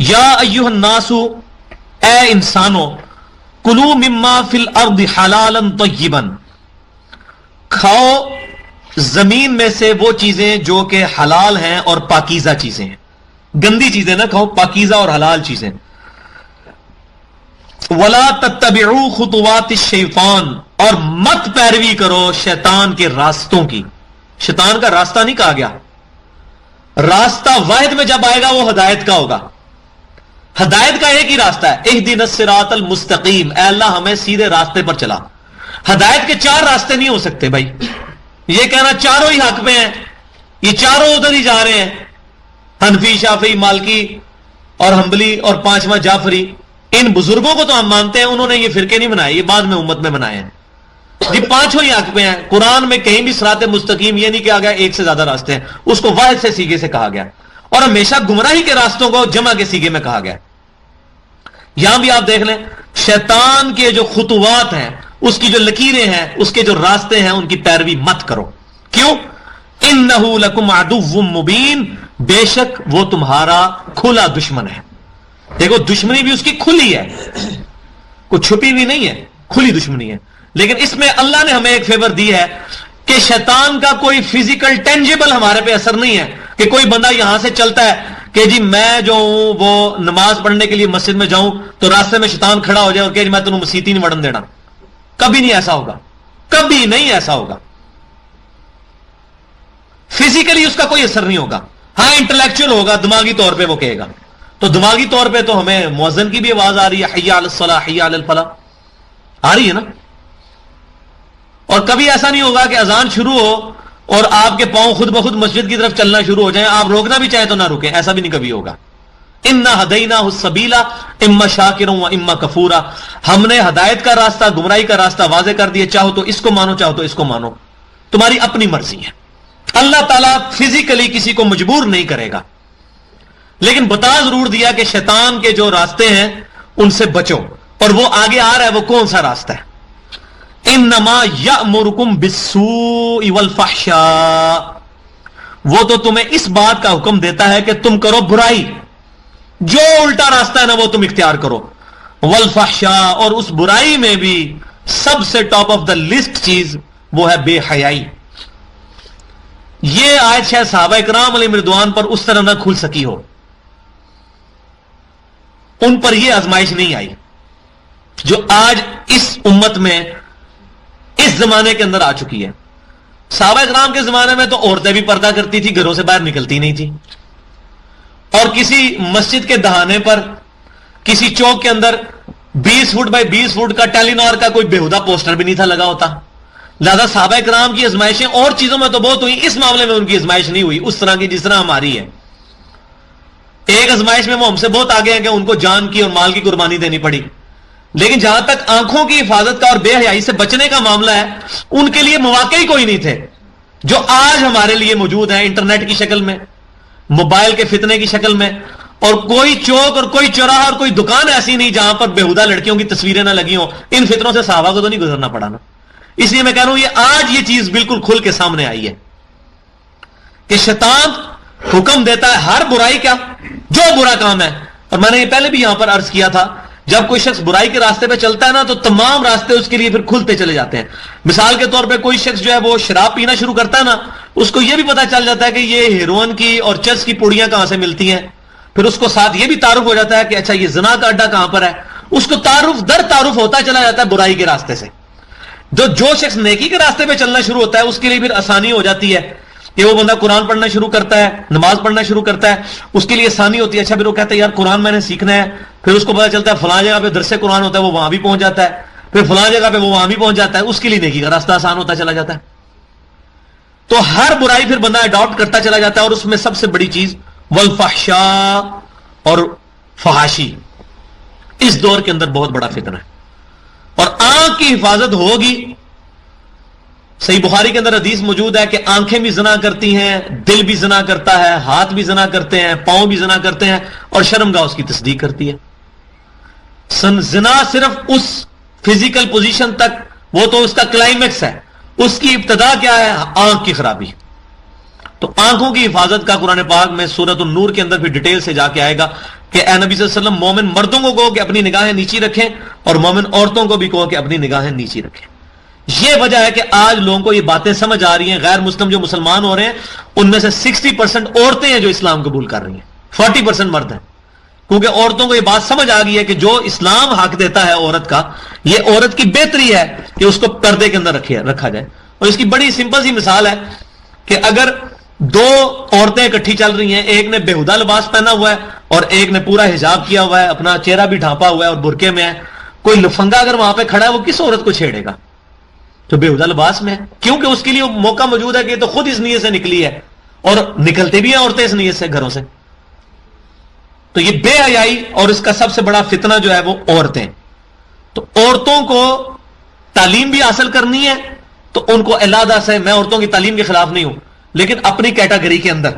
یا ایھا الناس، اے انسانو، کلوا مما فی الارض حلالا طیبا، کھاؤ زمین میں سے وہ چیزیں جو کہ حلال ہیں اور پاکیزہ چیزیں ہیں. گندی چیزیں نہ کھاؤ، پاکیزہ اور حلال چیزیں. ولا تتبعوا خطوات الشیطان، اور مت پیروی کرو شیطان کے راستوں کی. شیطان کا راستہ نہیں کہا گیا، راستہ واحد میں جب آئے گا وہ ہدایت کا ہوگا. ہدایت کا ایک ہی راستہ ہے، اہدنا الصراط المستقیم، اے اللہ ہمیں سیدھے راستے پر چلا. ہدایت کے چار راستے نہیں ہو سکتے بھائی. یہ کہنا چاروں ہی حق میں ہیں، یہ چاروں ادھر ہی جا رہے ہیں، حنفی، شافعی، مالکی اور حنبلی اور پانچواں جعفری. ان بزرگوں کو تو ہم مانتے ہیں، انہوں نے یہ فرقے نہیں بنائے، یہ بعد میں امت میں بنائے ہیں. یہ پانچوں ہی حق پہ ہیں. قرآن میں کہیں بھی صراط مستقیم یہ نہیں کہا گیا ایک سے زیادہ راستے ہیں، اس کو واحد سے سیگے سے کہا گیا، اور ہمیشہ گمراہی کے راستوں کو جمع کے سیگے میں کہا گیا. یہاں بھی آپ دیکھ لیں، شیطان کے جو خطوات ہیں، اس کی جو لکیریں ہیں، اس کے جو راستے ہیں، ان کی پیروی مت کرو. کیوں؟ انہ لکم عدو مبین، بے شک وہ تمہارا کھلا دشمن ہے. دیکھو دشمنی بھی اس کی کھلی ہے، کوئی چھپی بھی نہیں ہے، کھلی دشمنی ہے. لیکن اس میں اللہ نے ہمیں ایک فیور دی ہے کہ شیطان کا کوئی فزیکل ٹینجیبل ہمارے پہ اثر نہیں ہے، کہ کوئی بندہ یہاں سے چلتا ہے کہ جی میں جو ہوں وہ نماز پڑھنے کے لیے مسجد میں جاؤں تو راستے میں شیطان کھڑا ہو جائے اور کہ میں تمہیں مسیت ہی نہیں وڑن دینا. کبھی نہیں ایسا ہوگا، کبھی نہیں ایسا ہوگا. فزیکلی اس کا کوئی اثر نہیں ہوگا. ہاں انٹلیکچوئل ہوگا، دماغی طور پہ وہ کہے گا. تو دماغی طور پہ تو ہمیں مؤذن کی بھی آواز آ رہی ہے، حی علی الصلاح حی علی الفلاح، آ رہی ہے نا. اور کبھی ایسا نہیں ہوگا کہ اذان شروع ہو اور آپ کے پاؤں خود بخود مسجد کی طرف چلنا شروع ہو جائیں، آپ روکنا بھی چاہیں تو نہ روکیں. ایسا بھی نہیں کبھی ہوگا. انا ہدیناہ السبیل اما شاکرا و اما کفورا، ہم نے ہدایت کا راستہ، گمراہی کا راستہ واضح کر دیا. چاہو تو اس کو مانو، چاہو تو اس کو مانو، تمہاری اپنی مرضی ہے. اللہ تعالیٰ فزیکلی کسی کو مجبور نہیں کرے گا، لیکن بتا ضرور دیا کہ شیطان کے جو راستے ہیں ان سے بچو. اور وہ آگے آ رہا ہے، وہ کون سا راستہ ہے؟ انما یأمرکم بالسوء والفحشاء، وہ تو تمہیں اس بات کا حکم دیتا ہے کہ تم کرو برائی، جو الٹا راستہ ہے نا وہ تم اختیار کرو. والفحشاء، اور اس برائی میں بھی سب سے ٹاپ آف دا لسٹ چیز وہ ہے بے حیائی. یہ آیت شاید صحابہ اکرام علیہ رضوان پر اس طرح نہ کھل سکی ہو، ان پر یہ آزمائش نہیں آئی جو آج اس امت میں اس زمانے کے اندر آ چکی ہے. صحابہ اکرام کے زمانے میں تو عورتیں بھی پردہ کرتی تھی، گھروں سے باہر نکلتی نہیں تھی، اور کسی مسجد کے دہانے پر کسی چوک کے اندر 20 فٹ بائی 20 فٹ کا ٹیلی نار کا کوئی بےہودہ پوسٹر بھی نہیں تھا لگا ہوتا. لہذا صحابہ اکرام کی ازمائشیں اور چیزوں میں تو بہت ہوئی، اس معاملے میں ان کی ازمائش نہیں ہوئی اس طرح کی جس طرح ہماری ہے. ایک ازمائش میں وہ ہم سے بہت آگے ہیں کہ ان کو جان کی اور مال کی قربانی دینی پڑی. لیکن جہاں تک آنکھوں کی حفاظت کا اور بے حیائی سے بچنے کا معاملہ ہے، ان کے لیے مواقع ہی کوئی نہیں تھے جو آج ہمارے لیے موجود ہیں، انٹرنیٹ کی شکل میں، موبائل کے فتنے کی شکل میں. اور کوئی چوک اور کوئی چوراہا اور کوئی دکان ایسی نہیں جہاں پر بےہودہ لڑکیوں کی تصویریں نہ لگی ہوں. ان فتنوں سے صحابہ کو تو نہیں گزرنا پڑا نا. اس لیے میں کہہ رہا ہوں یہ آج یہ چیز بالکل کھل کے سامنے آئی ہے کہ شیطان حکم دیتا ہے ہر برائی کا، جو برا کام ہے. اور میں نے یہ پہلے بھی یہاں پر عرض کیا تھا، جب کوئی شخص برائی کے راستے پہ چلتا ہے نا تو تمام راستے اس کے لیے پھر کھلتے چلے جاتے ہیں. مثال کے طور پہ کوئی شخص جو ہے وہ شراب پینا شروع کرتا ہے نا، اس کو یہ بھی پتا چل جاتا ہے کہ یہ ہیروئن کی اور چرس کی پوڑیاں کہاں سے ملتی ہیں. پھر اس کو ساتھ یہ بھی تعارف ہو جاتا ہے کہ اچھا یہ زنا کا اڈا کہاں پر ہے. اس کو تعارف در تعارف ہوتا چلا جاتا ہے برائی کے راستے سے. جو شخص نیکی کے راستے پہ چلنا شروع ہوتا ہے اس کے لیے پھر آسانی ہو جاتی ہے کہ وہ بندہ قرآن پڑھنا شروع کرتا ہے، نماز پڑھنا شروع کرتا ہے، اس کے لیے آسانی ہوتی ہے. اچھا پھر وہ کہتا ہے یار قرآن میں نے سیکھنا ہے، پھر اس کو پتا چلتا ہے فلاں جگہ پہ درس قرآن ہوتا ہے، وہ وہاں بھی پہنچ جاتا ہے، پھر فلاں جگہ پہ وہ وہاں بھی پہنچ جاتا ہے. اس کے لیے نیکی کا راستہ آسان ہوتا چلا جاتا ہے. تو ہر برائی پھر بندہ اڈاپٹ کرتا چلا جاتا ہے. اور اس میں سب سے بڑی چیز والفحشاء اور فحاشی اس دور کے اندر بہت بڑا فتنہ ہے. اور آنکھ کی حفاظت ہوگی. صحیح بخاری کے اندر حدیث موجود ہے کہ آنکھیں بھی زنا کرتی ہیں، دل بھی زنا کرتا ہے، ہاتھ بھی زنا کرتے ہیں، پاؤں بھی زنا کرتے ہیں، اور شرمگاہ اس کی تصدیق کرتی ہے. زنا صرف اس فزیکل پوزیشن تک، وہ تو اس کا کلائمیکس ہے. اس کی ابتدا کیا ہے؟ آنکھ کی خرابی. تو آنکھوں کی حفاظت کا قرآن پاک میں سورۃ النور کے اندر بھی ڈیٹیل سے جا کے آئے گا کہ اے نبی صلی اللہ علیہ وسلم مومن مردوں کو کہو کہ اپنی نگاہیں نیچی رکھیں اور مومن عورتوں کو بھی کہو کہ اپنی نگاہیں نیچی رکھیں. یہ وجہ ہے کہ آج لوگوں کو یہ باتیں سمجھ آ رہی ہیں. غیر مسلم جو مسلمان ہو رہے ہیں ان میں سے 60% عورتیں ہیں جو اسلام قبول کر رہی ہیں, 40% مرد ہیں, کیونکہ عورتوں کو یہ بات سمجھ آ گئی ہے کہ جو اسلام حق دیتا ہے عورت کا, یہ عورت کی بہتری ہے کہ اس کو پردے کے اندر رکھا جائے. اور اس کی بڑی سمپل سی مثال ہے کہ اگر دو عورتیں اکٹھی چل رہی ہیں, ایک نے بےہودہ لباس پہنا ہوا ہے اور ایک نے پورا حجاب کیا ہوا ہے, اپنا چہرہ بھی ڈھانپا ہوا ہے اور برقعے میں ہے, کوئی لفنگا اگر وہاں پہ کھڑا ہے وہ کس عورت کو چھیڑے گا؟ جو بےہودہ لباس میں ہے, کیونکہ اس کے لیے موقع موجود ہے کہ یہ تو خود اس نیت سے نکلی ہے اور نکلتے بھی ہیں عورتیں اس نیت سے گھروں سے. تو یہ بے حیائی اور اس کا سب سے بڑا فتنہ جو ہے وہ عورتیں. تو عورتوں کو تعلیم بھی حاصل کرنی ہے تو ان کو علیحدہ سے, میں عورتوں کی تعلیم کے خلاف نہیں ہوں, لیکن اپنی کیٹیگری کے اندر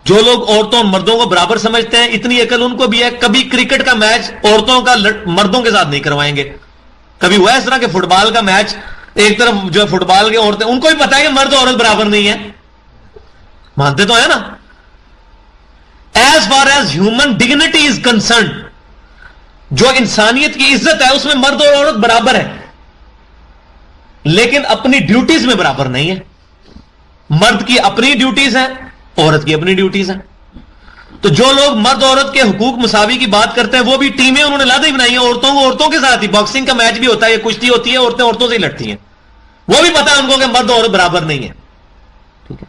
جو لوگ عورتوں اور مردوں کو برابر سمجھتے ہیں, اتنی عقل ان کو بھی ہے, کبھی کرکٹ کا میچ عورتوں کا مردوں کے ساتھ نہیں کروائیں گے. کبھی ہوا اس طرح کہ فٹ بال کا میچ ایک طرف جو ہے فٹ بال کے عورتیں, ان کو بھی پتا ہے کہ مرد اور عورت برابر نہیں ہے, مانتے تو ہے نا. As far as human dignity is concerned, جو انسانیت کی عزت ہے اس میں مرد اور عورت برابر ہے, لیکن اپنی ڈیوٹیز میں برابر نہیں ہے. مرد کی اپنی ڈیوٹیز ہیں, عورت کی اپنی ڈیوٹیز ہیں. تو جو لوگ مرد عورت کے حقوق مساوی کی بات کرتے ہیں وہ بھی ٹیمیں انہوں نے علیحدہ ہی بنائی ہیں, عورتوں کو عورتوں کے ساتھ ہی, باکسنگ کا میچ بھی ہوتا ہے, کشتی ہوتی ہے, عورتیں عورتوں سے ہی لڑتی ہیں, وہ بھی پتا ہے ان کو کہ مرد عورت برابر نہیں ہے. ٹھیک ہے.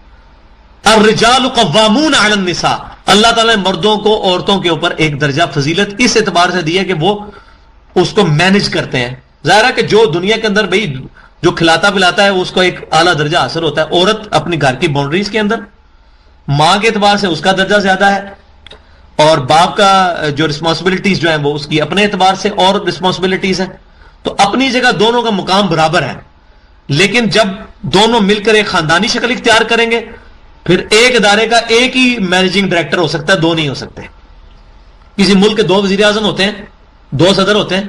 الرجال قوامون علی النساء, اللہ تعالیٰ نے مردوں کو عورتوں کے اوپر ایک درجہ فضیلت اس اعتبار سے دی ہے کہ وہ اس کو مینج کرتے ہیں. ظاہر ہے کہ جو دنیا کے اندر بھائی جو کھلاتا پلاتا ہے اس کو ایک اعلیٰ درجہ حاصل ہوتا ہے. عورت اپنی گھر کی باؤنڈریز کے اندر ماں کے اعتبار سے اس کا درجہ زیادہ ہے, اور باپ کا جو رسپانسبلٹیز جو ہیں وہ اس کی اپنے اعتبار سے اور رسپانسبلٹیز ہیں. تو اپنی جگہ دونوں کا مقام برابر ہے, لیکن جب دونوں مل کر ایک خاندانی شکل اختیار کریں گے پھر ایک ادارے کا ایک ہی مینیجنگ ڈائریکٹر ہو سکتا ہے, دو نہیں ہو سکتے. کسی ملک کے 2 وزیر اعظم ہوتے ہیں, 2 صدر ہوتے ہیں,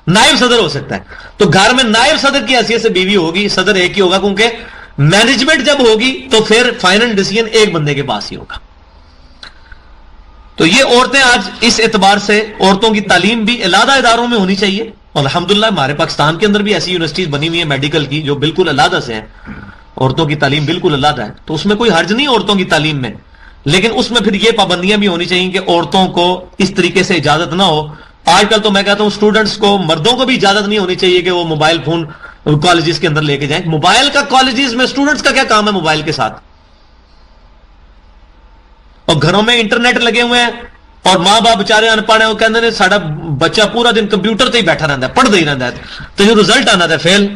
نائب صدر ہو سکتا ہے. تو گھر میں نائب صدر کی حیثیت سے بیوی ہوگی, صدر ایک ہی ہوگا, کیونکہ مینجمنٹ جب ہوگی تو پھر فائنل ڈیسیژن ایک بندے کے پاس ہی ہوگا. تو یہ عورتیں آج اس اعتبار سے عورتوں کی تعلیم بھی علیحدہ اداروں میں ہونی چاہیے, اور الحمدللہ ہمارے پاکستان کے اندر بھی ایسی یونیورسٹیز بنی ہوئی ہیں میڈیکل کی جو بالکل علیحدہ سے ہیں, عورتوں کی تعلیم بالکل علیحدہ ہے. تو اس میں کوئی حرج نہیں عورتوں کی تعلیم میں, لیکن اس میں پھر یہ پابندیاں بھی ہونی چاہیے کہ عورتوں کو اس طریقے سے اجازت نہ ہو. آج کل تو میں کہتا ہوں اسٹوڈنٹس کو, مردوں کو بھی اجازت نہیں ہونی چاہیے کہ وہ موبائل فون کالجز کے اندر لے کے جائیں. موبائل کا کالجز میں اسٹوڈنٹس کا کیا کام ہے موبائل کے ساتھ؟ اور گھروں میں انٹرنیٹ لگے ہوئے ہیں اور ماں باپ بچارے ان پڑھ ہیں, وہ کہتے ہیں ساڈا بچہ پورا دن کمپیوٹر تے ہی بیٹھا رہتا ہے, پڑھتا ہی رہتا ہے, تو جو رزلٹ آنا تھا فیل.